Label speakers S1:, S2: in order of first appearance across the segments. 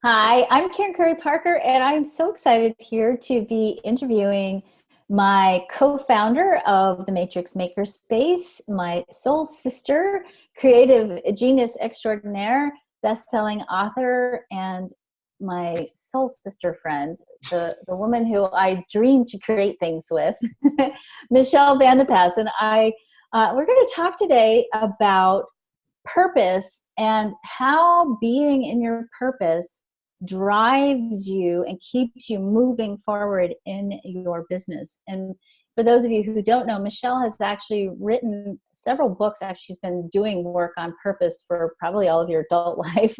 S1: Hi, I'm Karen Curry Parker, and I'm so excited here to be interviewing my co-founder of the Matrix Makerspace, my soul sister, creative genius extraordinaire, best-selling author, and my soul sister friend, the woman who I dream to create things with, Michelle Vandepas. And we're going to talk today about purpose and how being in your purpose drives you and keeps you moving forward in your business. And for those of you who don't know, Michelle has actually written several books. Actually, she's been doing work on purpose for probably all of your adult life.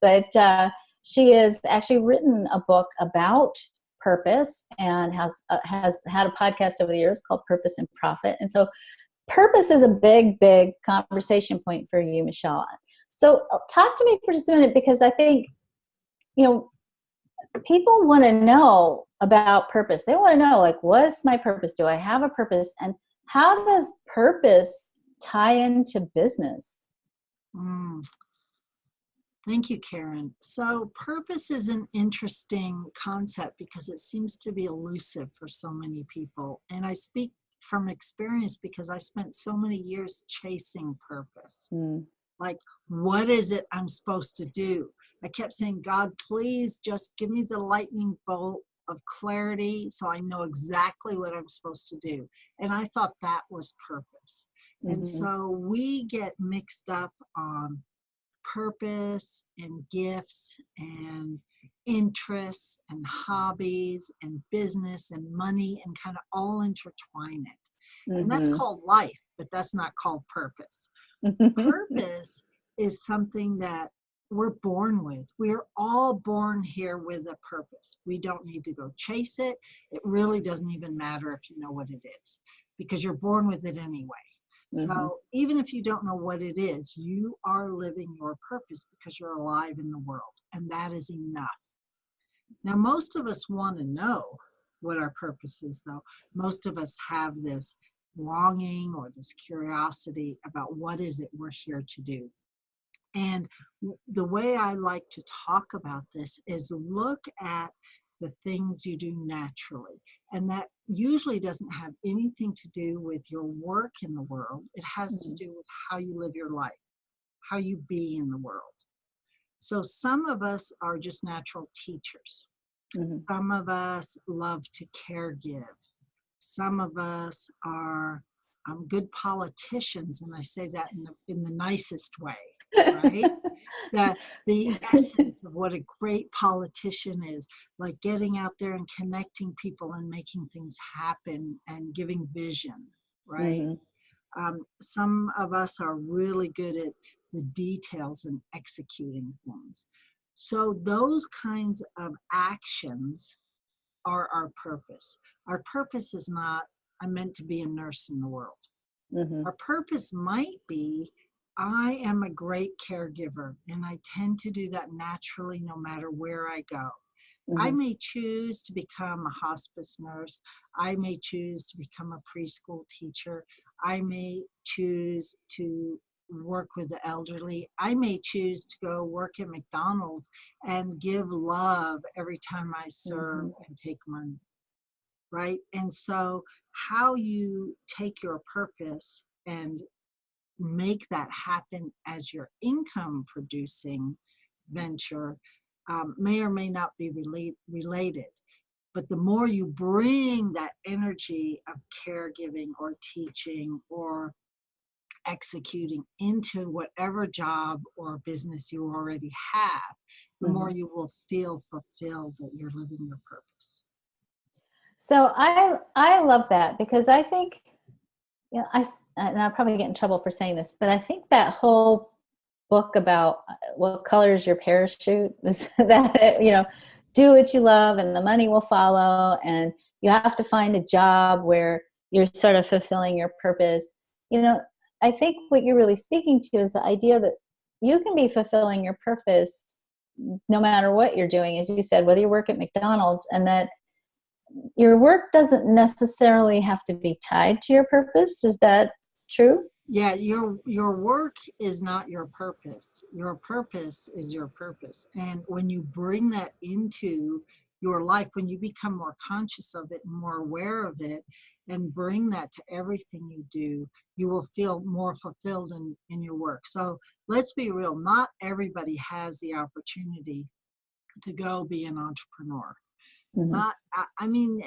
S1: But she has actually written a book about purpose and has had a podcast over the years called Purpose and Profit. And so purpose is a big conversation point for you, Michelle. So talk to me for just a minute, because I think, people want to know about purpose. They want to know, like, what's my purpose? Do I have a purpose? And how does purpose tie into business?
S2: Thank you, Karen. So purpose is an interesting concept because it seems to be elusive for so many people. And I speak from experience because I spent so many years chasing purpose. Like, what is it I'm supposed to do? I kept saying, God, please just give me the lightning bolt of clarity so I know exactly what I'm supposed to do. And I thought that was purpose. And so we get mixed up on purpose and gifts and interests and hobbies and business and money and kind of all intertwine it. And that's called life, but that's not called purpose. Purpose is something that we're born with. We're all born here with a purpose. We don't need to go chase it. It really doesn't even matter if you know what it is, because you're born with it anyway. So even if you don't know what it is, you are living your purpose because you're alive in the world, and that is enough. Now, most of us want to know what our purpose is, though. Most of us have this longing or this curiosity about what is it we're here to do. And the way I like to talk about this is look at the things you do naturally. And that usually doesn't have anything to do with your work in the world. It has to do with how you live your life, how you be in the world. So some of us are just natural teachers. Some of us love to care give. Some of us are good politicians, and I say that in the nicest way, right? That the essence of what a great politician is, like getting out there and connecting people and making things happen and giving vision, right? Some of us are really good at the details and executing things. So those kinds of actions are our purpose. Our purpose is not, I'm meant to be a nurse in the world. Our purpose might be, I am a great caregiver, and I tend to do that naturally no matter where I go. I may choose to become a hospice nurse. I may choose to become a preschool teacher. I may choose to work with the elderly. I may choose to go work at McDonald's and give love every time I serve and take money, right? And so how you take your purpose and make that happen as your income producing venture may or may not be related. But the more you bring that energy of caregiving or teaching or executing into whatever job or business you already have, the more you will feel fulfilled that you're living your purpose.
S1: So I love that, because I think, and I'll probably get in trouble for saying this, but I think that whole book about what color is your parachute is that, do what you love and the money will follow, and you have to find a job where you're sort of fulfilling your purpose. I think what you're really speaking to is the idea that you can be fulfilling your purpose no matter what you're doing, as you said, whether you work at McDonald's, and that your work doesn't necessarily have to be tied to your purpose. Is that true?
S2: Yeah, your work is not your purpose. Your purpose is your purpose. And when you bring that into your life, when you become more conscious of it and more aware of it and bring that to everything you do, you will feel more fulfilled in your work. So let's be real, not everybody has the opportunity to go be an entrepreneur.
S1: Hmm.
S2: Not, I mean,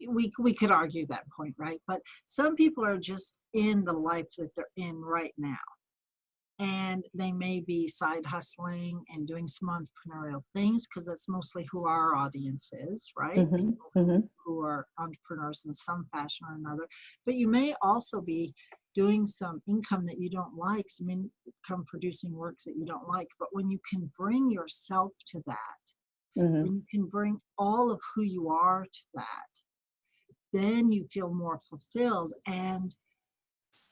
S2: we could argue that point, right? But some people are just in the life that they're in right now, and they may be side hustling and doing some entrepreneurial things because that's mostly who our audience is, right?
S1: Hmm.
S2: People
S1: Hmm.
S2: who are entrepreneurs in some fashion or another. But you may also be doing some income that you don't like, some income producing work that you don't like. But when you can bring yourself to that,
S1: Hmm.
S2: when you can bring all of who you are to that, then you feel more fulfilled and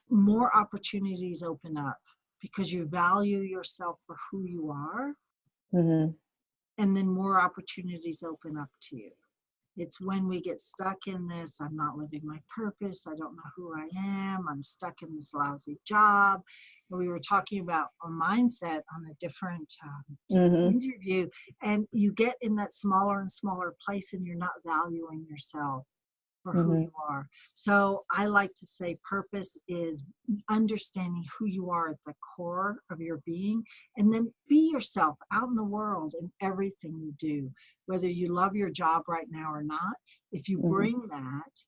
S2: more opportunities open up because you value yourself for who you are,
S1: Hmm.
S2: and then more opportunities open up to you. It's when we get stuck in this, I'm not living my purpose, I don't know who I am, I'm stuck in this lousy job. And we were talking about a mindset on a different
S1: Hmm.
S2: interview, and you get in that smaller and smaller place and you're not valuing yourself for who
S1: Hmm.
S2: you are. So I like to say purpose is understanding who you are at the core of your being, and then be yourself out in the world in everything you do, whether you love your job right now or not. If you
S1: Hmm.
S2: bring that,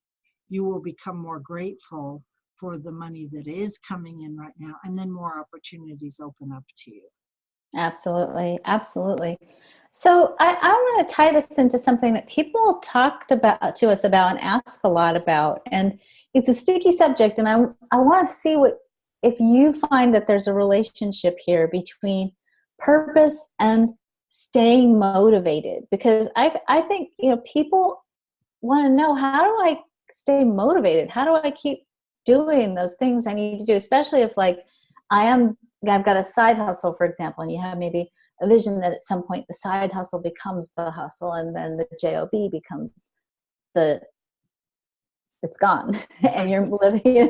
S2: you will become more grateful for the money that is coming in right now, and then more opportunities open up to you.
S1: Absolutely. Absolutely. So I want to tie this into something that people talked about to us about and ask a lot about. And it's a sticky subject. And I want to see what, if you find that there's a relationship here between purpose and staying motivated, because I think, people want to know, how do I stay motivated? How do I keep doing those things I need to do? Especially if, like, I am, I've got a side hustle, for example, and you have maybe a vision that at some point the side hustle becomes the hustle, and then the job becomes the, it's gone, and you're living,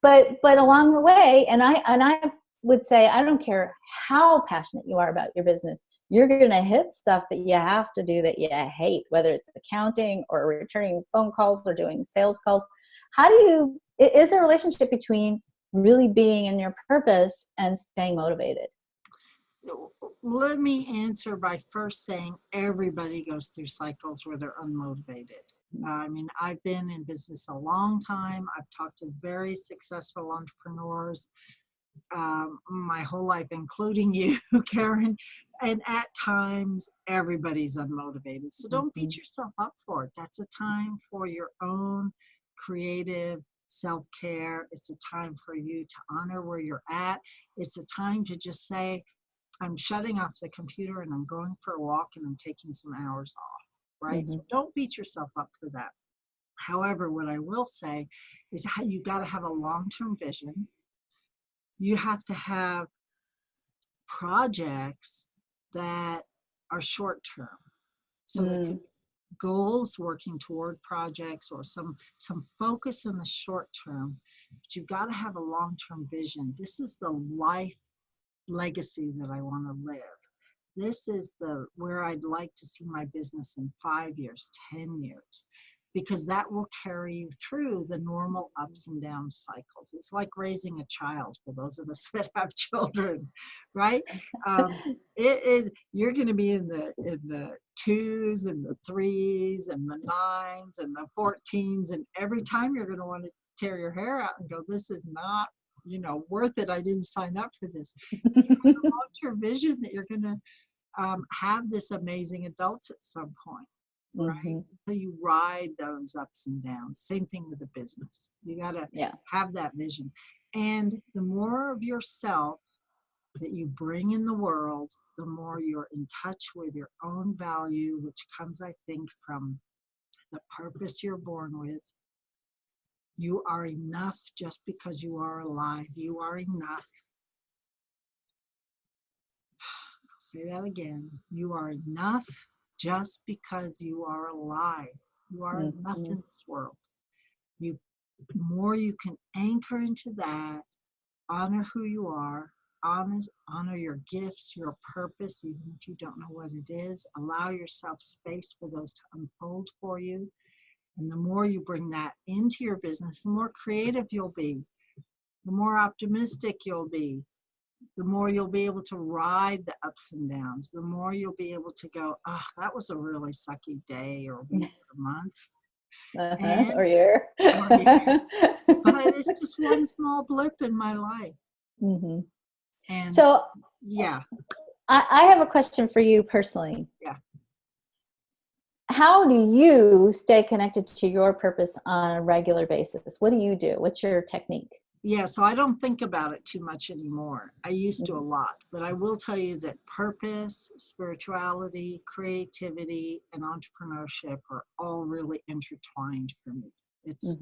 S1: but along the way, and I would say, I don't care how passionate you are about your business, you're going to hit stuff that you have to do that you hate, whether it's accounting or returning phone calls or doing sales calls. How do you, is there a relationship between really being in your purpose and staying motivated?
S2: Let me answer by first saying everybody goes through cycles where they're unmotivated. I mean, I've been in business a long time. I've talked to very successful entrepreneurs my whole life, including you, Karen. And at times, everybody's unmotivated. So don't
S1: Mhm.
S2: beat yourself up for it. That's a time for your own creative self care. It's a time for you to honor where you're at. It's a time to just say, I'm shutting off the computer and I'm going for a walk and I'm taking some hours off, right? So
S1: Mhm.
S2: don't beat yourself up for that. However, what I will say is how you got to have a long-term vision. You have to have projects that are short-term. So there could
S1: Mm.
S2: be goals working toward projects or some focus in the short term, but you've got to have a long-term vision. This is the life legacy that I want to live. This is the where I'd like to see my business in 5 years, 10 years, because that will carry you through the normal ups and down cycles. It's like raising a child for those of us that have children, right? You're going to be in the twos and the threes and the nines and the 14s, and every time you're going to want to tear your hair out and go, this is not worth it. I didn't sign up for this. But you have a long-term vision that you're going to have this amazing adult at some point, right?
S1: Mhm.
S2: So you ride those ups and downs. Same thing with the business. You got to
S1: Yeah.
S2: have that vision. And the more of yourself that you bring in the world, the more you're in touch with your own value, which comes, I think, from the purpose you're born with. You are enough just because you are alive. You are enough. I'll say that again. You are enough just because you are alive. You are enough
S1: Mhm.
S2: in this world. You, the more you can anchor into that, honor who you are, honor your gifts, your purpose, even if you don't know what it is. Allow yourself space for those to unfold for you. And the more you bring that into your business, the more creative you'll be, the more optimistic you'll be, the more you'll be able to ride the ups and downs, the more you'll be able to go, oh, that was a really sucky day or week or month.
S1: Or year.
S2: Or year. But it's just one small blip in my life.
S1: Mm-hmm.
S2: And
S1: so,
S2: yeah.
S1: I have a question for you personally.
S2: Yeah.
S1: How do you stay connected to your purpose on a regular basis? What do you do? What's your technique?
S2: Yeah, so I don't think about it too much anymore. I used to a lot, but I will tell you that purpose, spirituality, creativity, and entrepreneurship are all really intertwined for me. It's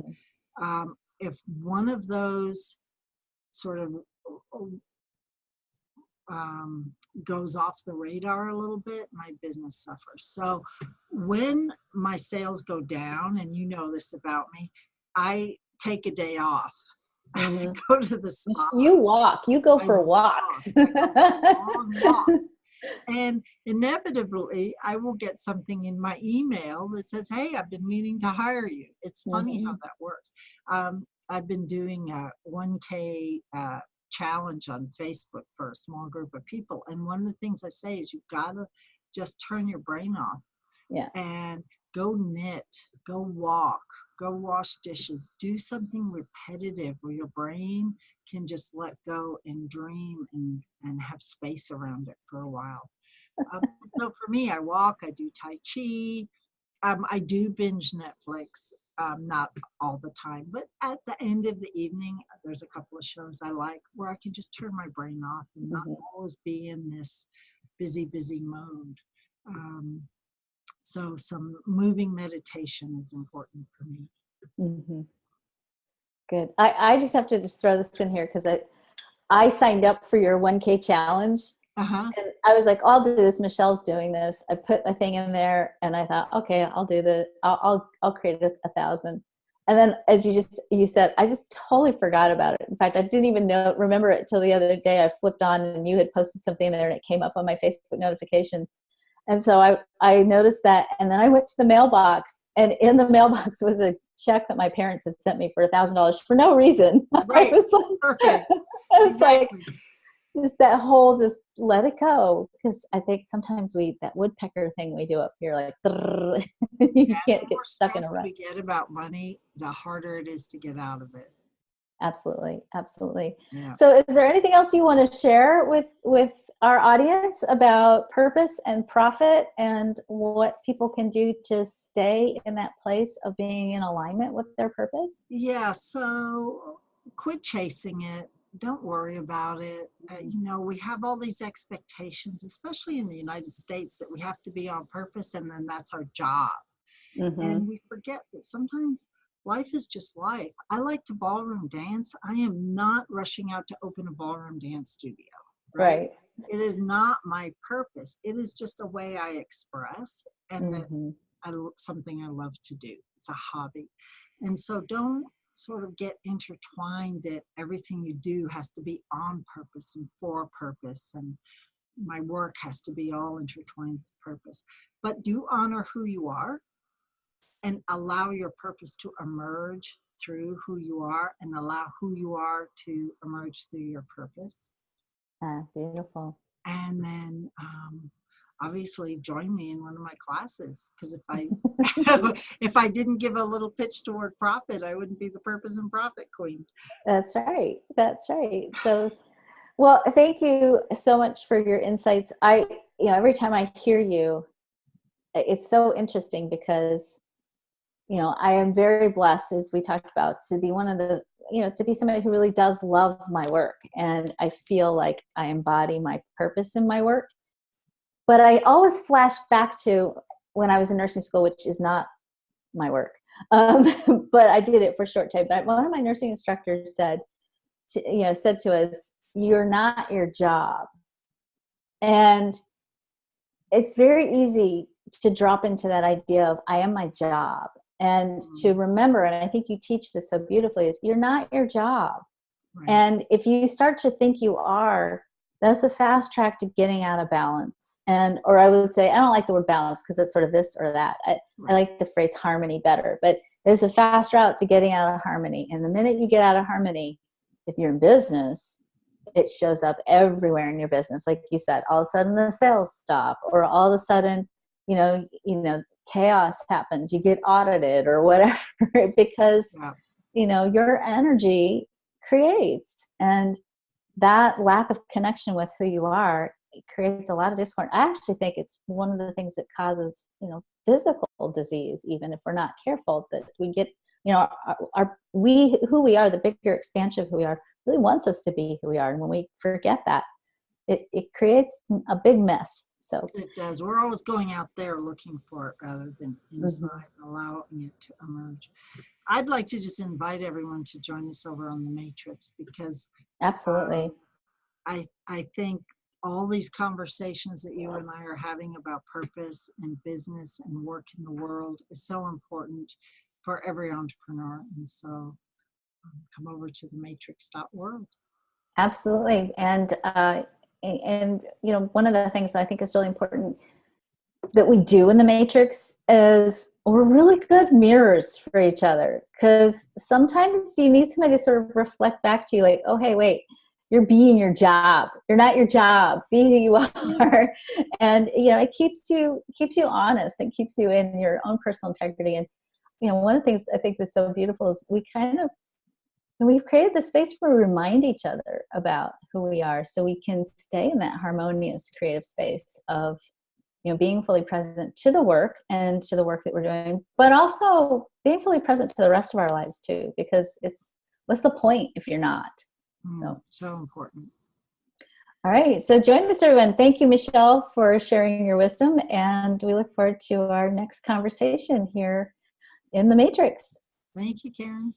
S2: if one of those sort of goes off the radar a little bit, my business suffers. So when my sales go down, and you know this about me, I take a day off. I go to the spa.
S1: You walk. You go for walks.
S2: I go for long walks. And inevitably, I will get something in my email that says, hey, I've been meaning to hire you. It's funny how that works. I've been doing a 1K challenge on Facebook for a small group of people. And one of the things I say is you've got to just turn your brain off.
S1: Yeah.
S2: And go knit, go walk, go wash dishes, do something repetitive where your brain can just let go and dream and have space around it for a while. So for me, I walk, I do Tai Chi, I do binge Netflix, not all the time, but at the end of the evening, there's a couple of shows I like where I can just turn my brain off and not always be in this busy mode. So some moving meditation is important for me.
S1: Good. I just have to just throw this in here because I signed up for your 1K challenge. And I was like, I'll do this. Michelle's doing this. I put a thing in there and I thought, okay, I'll do I'll create 1,000. And then as you said, I just totally forgot about it. In fact, I didn't even remember it till the other day. I flipped on and you had posted something there and it came up on my Facebook notifications. And so I noticed that, and then I went to the mailbox, and in the mailbox was a check that my parents had sent me for $1,000 for no reason.
S2: Right.
S1: I was like,
S2: perfect.
S1: I was like, just that whole, just let it go. Because I think sometimes that woodpecker thing we do up here, like, you can't get stuck in a rut.
S2: The more stress we get about money, the harder it is to get out of it.
S1: Absolutely. Absolutely.
S2: Yeah.
S1: So is there anything else you want to share with our audience about purpose and profit and what people can do to stay in that place of being in alignment with their purpose?
S2: Yeah. So quit chasing it. Don't worry about it. We have all these expectations, especially in the United States, that we have to be on purpose and then that's our job. And we forget that sometimes life is just life. I like to ballroom dance. I am not rushing out to open a ballroom dance studio. Right. It is not my purpose. It is just a way I express and that something I love to do. It's a hobby. And so don't sort of get intertwined that everything you do has to be on purpose and for purpose. And my work has to be all intertwined with purpose. But do honor who you are and allow your purpose to emerge through who you are and allow who you are to emerge through your purpose.
S1: Beautiful.
S2: And then obviously join me in one of my classes, because if I didn't give a little pitch toward profit, I wouldn't be the purpose and profit queen.
S1: That's right. That's right. So, well, thank you so much for your insights. Every time I hear you, it's so interesting because, I am very blessed, as we talked about, to be to be somebody who really does love my work. And I feel like I embody my purpose in my work. But I always flash back to when I was in nursing school, which is not my work. But I did it for a short time. But one of my nursing instructors said to us, "You're not your job." And it's very easy to drop into that idea of I am my job. And to remember, and I think you teach this so beautifully, is you're not your job.
S2: Right.
S1: And if you start to think you are, that's the fast track to getting out of balance. And, or I would say, I don't like the word balance because it's sort of this or that. I like the phrase harmony better, but there's a fast route to getting out of harmony. And the minute you get out of harmony, if you're in business, it shows up everywhere in your business. Like you said, all of a sudden the sales stop, or all of a sudden, chaos happens. You get audited or whatever, because, your energy creates, and that lack of connection with who you are, it creates a lot of discord. I actually think it's one of the things that causes, physical disease, even if we're not careful, that we get, who we are, the bigger expansion of who we are, really wants us to be who we are. And when we forget that, it creates a big mess. So
S2: it does. We're always going out there looking for it rather than inside, allowing it to emerge. I'd like to just invite everyone to join us over on the Matrix, because
S1: absolutely,
S2: I think all these conversations that you and I are having about purpose and business and work in the world is so important for every entrepreneur. And so come over to the matrix.world.
S1: Absolutely. And one of the things that I think is really important that we do in the Matrix is we're really good mirrors for each other, because sometimes you need somebody to sort of reflect back to you like, oh, hey, wait, you're being your job. You're not your job. Be who you are. And, it keeps you honest and keeps you in your own personal integrity. And, one of the things I think that's so beautiful is we've created the space where we remind each other about who we are, so we can stay in that harmonious creative space of, being fully present to the work and to the work that we're doing, but also being fully present to the rest of our lives too, because what's the point if you're not?
S2: So important.
S1: All right. So join us, everyone. Thank you, Michelle, for sharing your wisdom. And we look forward to our next conversation here in the Matrix.
S2: Thank you, Karen.